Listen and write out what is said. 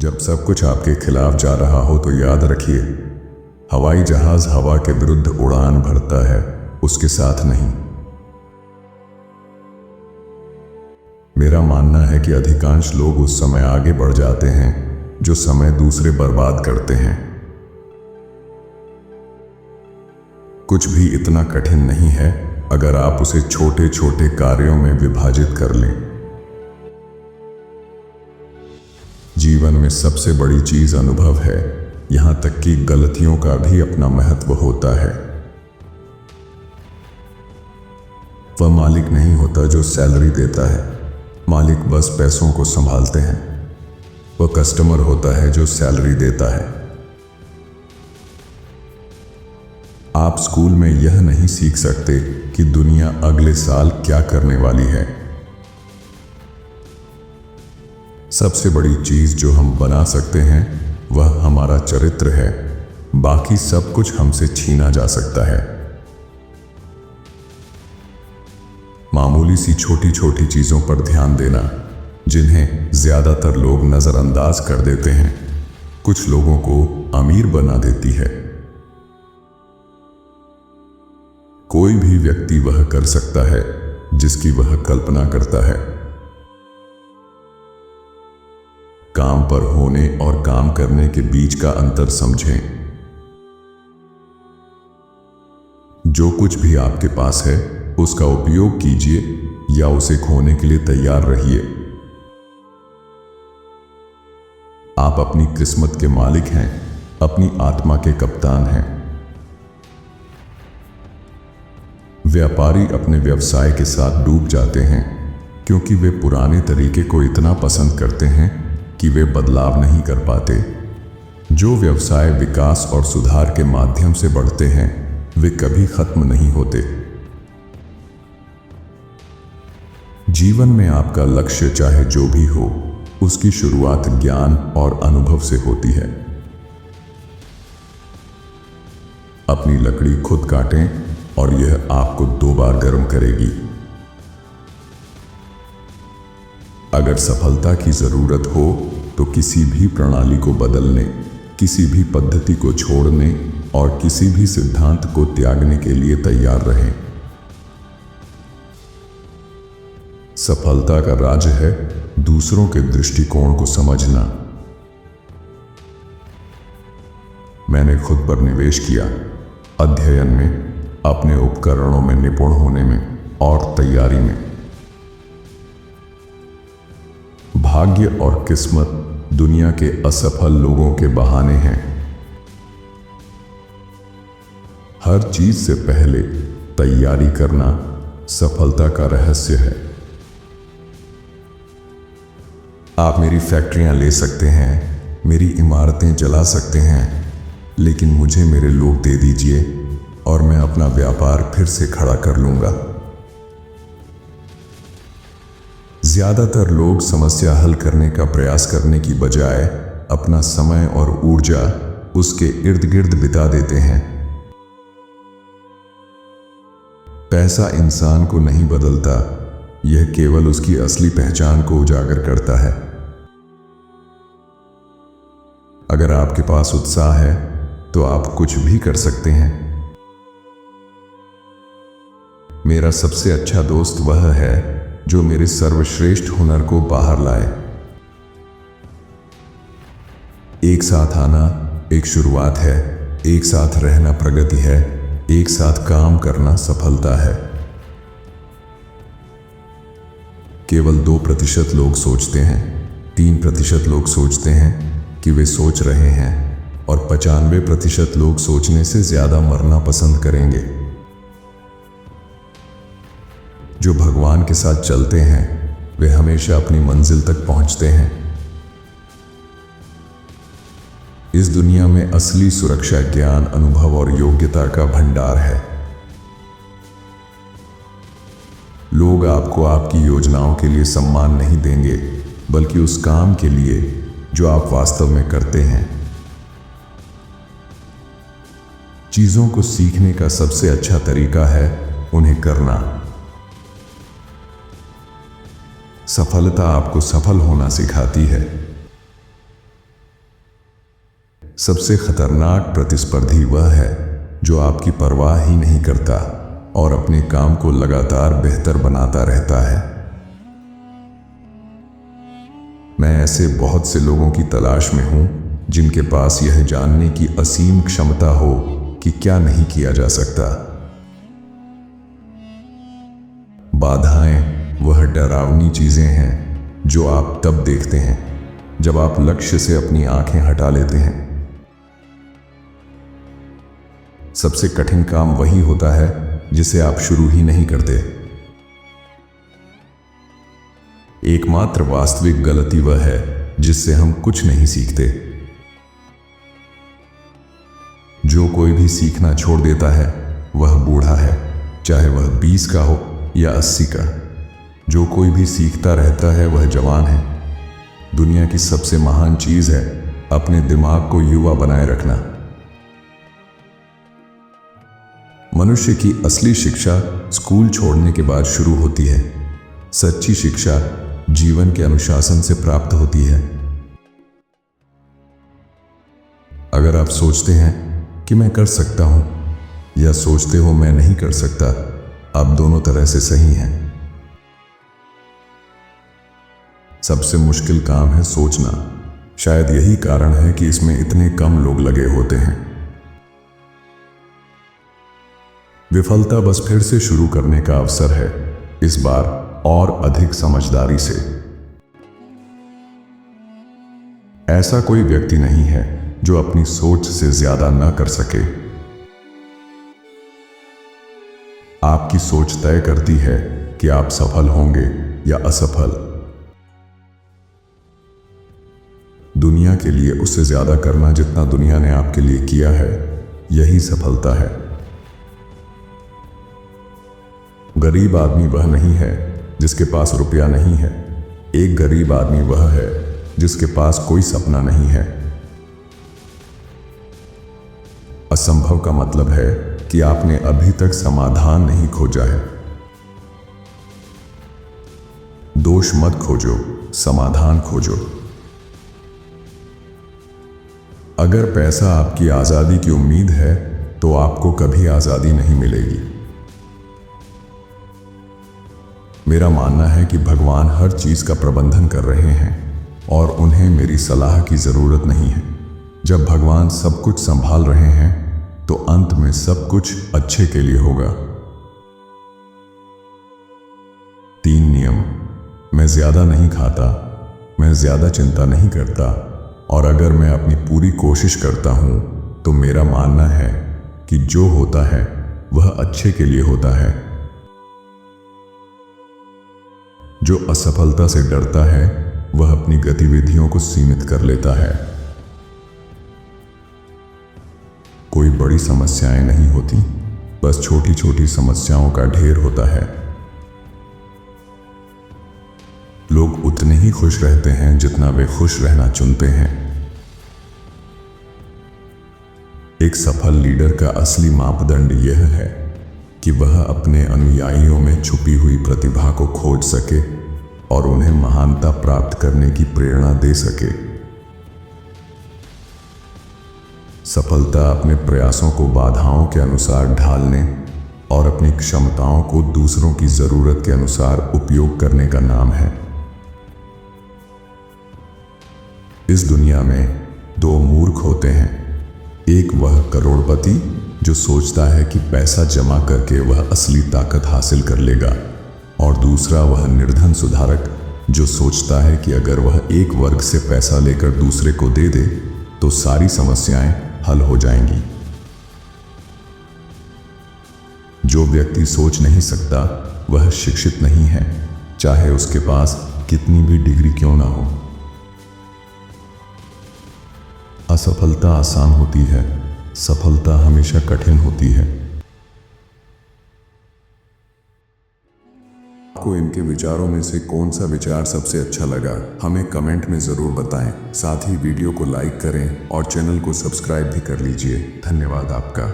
जब सब कुछ आपके खिलाफ जा रहा हो तो याद रखिए, हवाई जहाज हवा के विरुद्ध उड़ान भरता है, उसके साथ नहीं। मेरा मानना है कि अधिकांश लोग उस समय आगे बढ़ जाते हैं जो समय दूसरे बर्बाद करते हैं। कुछ भी इतना कठिन नहीं है अगर आप उसे छोटे छोटे कार्यों में विभाजित कर लें। जीवन में सबसे बड़ी चीज अनुभव है, यहां तक कि गलतियों का भी अपना महत्व होता है। वह मालिक नहीं होता जो सैलरी देता है, मालिक बस पैसों को संभालते हैं। वह कस्टमर होता है जो सैलरी देता है। आप स्कूल में यह नहीं सीख सकते कि दुनिया अगले साल क्या करने वाली है। सबसे बड़ी चीज जो हम बना सकते हैं वह हमारा चरित्र है, बाकी सब कुछ हमसे छीना जा सकता है। मामूली सी छोटी छोटी चीजों पर ध्यान देना, जिन्हें ज्यादातर लोग नजरअंदाज कर देते हैं, कुछ लोगों को अमीर बना देती है। कोई भी व्यक्ति वह कर सकता है जिसकी वह कल्पना करता है। काम पर होने और काम करने के बीच का अंतर समझें। जो कुछ भी आपके पास है उसका उपयोग कीजिए या उसे खोने के लिए तैयार रहिए। आप अपनी किस्मत के मालिक हैं, अपनी आत्मा के कप्तान हैं। व्यापारी अपने व्यवसाय के साथ डूब जाते हैं क्योंकि वे पुराने तरीके को इतना पसंद करते हैं कि वे बदलाव नहीं कर पाते। जो व्यवसाय विकास और सुधार के माध्यम से बढ़ते हैं वे कभी खत्म नहीं होते। जीवन में आपका लक्ष्य चाहे जो भी हो, उसकी शुरुआत ज्ञान और अनुभव से होती है। अपनी लकड़ी खुद काटें और यह आपको 2 बार गर्म करेगी। अगर सफलता की जरूरत हो तो किसी भी प्रणाली को बदलने, किसी भी पद्धति को छोड़ने और किसी भी सिद्धांत को त्यागने के लिए तैयार रहें। सफलता का राज है दूसरों के दृष्टिकोण को समझना। मैंने खुद पर निवेश किया, अध्ययन में, अपने उपकरणों में निपुण होने में और तैयारी में। भाग्य और किस्मत दुनिया के असफल लोगों के बहाने हैं। हर चीज से पहले तैयारी करना सफलता का रहस्य है। आप मेरी फैक्ट्रियां ले सकते हैं, मेरी इमारतें जला सकते हैं, लेकिन मुझे मेरे लोग दे दीजिए और मैं अपना व्यापार फिर से खड़ा कर लूंगा। ज्यादातर लोग समस्या हल करने का प्रयास करने की बजाय अपना समय और ऊर्जा उसके इर्द गिर्द बिता देते हैं। पैसा इंसान को नहीं बदलता, यह केवल उसकी असली पहचान को उजागर करता है। अगर आपके पास उत्साह है तो आप कुछ भी कर सकते हैं। मेरा सबसे अच्छा दोस्त वह है जो मेरे सर्वश्रेष्ठ हुनर को बाहर लाए। एक साथ आना एक शुरुआत है, एक साथ रहना प्रगति है, एक साथ काम करना सफलता है। केवल 2% लोग सोचते हैं, 3% लोग सोचते हैं कि वे सोच रहे हैं और 95% लोग सोचने से ज्यादा मरना पसंद करेंगे। जो भगवान के साथ चलते हैं वे हमेशा अपनी मंजिल तक पहुंचते हैं। इस दुनिया में असली सुरक्षा ज्ञान, अनुभव और योग्यता का भंडार है। लोग आपको आपकी योजनाओं के लिए सम्मान नहीं देंगे, बल्कि उस काम के लिए जो आप वास्तव में करते हैं। चीजों को सीखने का सबसे अच्छा तरीका है उन्हें करना। सफलता आपको सफल होना सिखाती है। सबसे खतरनाक प्रतिस्पर्धी वह है जो आपकी परवाह ही नहीं करता और अपने काम को लगातार बेहतर बनाता रहता है। मैं ऐसे बहुत से लोगों की तलाश में हूं जिनके पास यह जानने की असीम क्षमता हो कि क्या नहीं किया जा सकता। बाधाएं वह डरावनी चीजें हैं जो आप तब देखते हैं जब आप लक्ष्य से अपनी आंखें हटा लेते हैं। सबसे कठिन काम वही होता है जिसे आप शुरू ही नहीं करते। एकमात्र वास्तविक गलती वह है जिससे हम कुछ नहीं सीखते। जो कोई भी सीखना छोड़ देता है वह बूढ़ा है, चाहे वह 20 का हो या 80 का। जो कोई भी सीखता रहता है वह जवान है। दुनिया की सबसे महान चीज है अपने दिमाग को युवा बनाए रखना। मनुष्य की असली शिक्षा स्कूल छोड़ने के बाद शुरू होती है। सच्ची शिक्षा जीवन के अनुशासन से प्राप्त होती है। अगर आप सोचते हैं कि मैं कर सकता हूं या सोचते हो मैं नहीं कर सकता, आप दोनों तरह से सही हैं। सबसे मुश्किल काम है सोचना। शायद यही कारण है कि इसमें इतने कम लोग लगे होते हैं। विफलता बस फिर से शुरू करने का अवसर है, इस बार और अधिक समझदारी से। ऐसा कोई व्यक्ति नहीं है जो अपनी सोच से ज्यादा न कर सके। आपकी सोच तय करती है कि आप सफल होंगे या असफल। दुनिया के लिए उससे ज्यादा करना जितना दुनिया ने आपके लिए किया है, यही सफलता है। गरीब आदमी वह नहीं है जिसके पास रुपया नहीं है। एक गरीब आदमी वह है जिसके पास कोई सपना नहीं है। असंभव का मतलब है कि आपने अभी तक समाधान नहीं खोजा है। दोष मत खोजो, समाधान खोजो। अगर पैसा आपकी आजादी की उम्मीद है तो आपको कभी आजादी नहीं मिलेगी। मेरा मानना है कि भगवान हर चीज का प्रबंधन कर रहे हैं और उन्हें मेरी सलाह की जरूरत नहीं है। जब भगवान सब कुछ संभाल रहे हैं तो अंत में सब कुछ अच्छे के लिए होगा। 3 नियम। मैं ज्यादा नहीं खाता, मैं ज्यादा चिंता नहीं करता, और अगर मैं अपनी पूरी कोशिश करता हूं तो मेरा मानना है कि जो होता है वह अच्छे के लिए होता है। जो असफलता से डरता है वह अपनी गतिविधियों को सीमित कर लेता है। कोई बड़ी समस्याएं नहीं होती, बस छोटी छोटी समस्याओं का ढेर होता है। लोग उतने ही खुश रहते हैं जितना वे खुश रहना चुनते हैं। एक सफल लीडर का असली मापदंड यह है कि वह अपने अनुयायियों में छुपी हुई प्रतिभा को खोज सके और उन्हें महानता प्राप्त करने की प्रेरणा दे सके। सफलता अपने प्रयासों को बाधाओं के अनुसार ढालने और अपनी क्षमताओं को दूसरों की जरूरत के अनुसार उपयोग करने का नाम है। इस दुनिया में 2 मूर्ख होते हैं। एक वह करोड़पति जो सोचता है कि पैसा जमा करके वह असली ताकत हासिल कर लेगा, और दूसरा वह निर्धन सुधारक जो सोचता है कि अगर वह एक वर्ग से पैसा लेकर दूसरे को दे दे तो सारी समस्याएं हल हो जाएंगी। जो व्यक्ति सोच नहीं सकता वह शिक्षित नहीं है, चाहे उसके पास कितनी भी डिग्री क्यों ना हो। असफलता आसान होती है, सफलता हमेशा कठिन होती है। आपको इनके विचारों में से कौन सा विचार सबसे अच्छा लगा, हमें कमेंट में जरूर बताएं। साथ ही वीडियो को लाइक करें और चैनल को सब्सक्राइब भी कर लीजिए। धन्यवाद आपका।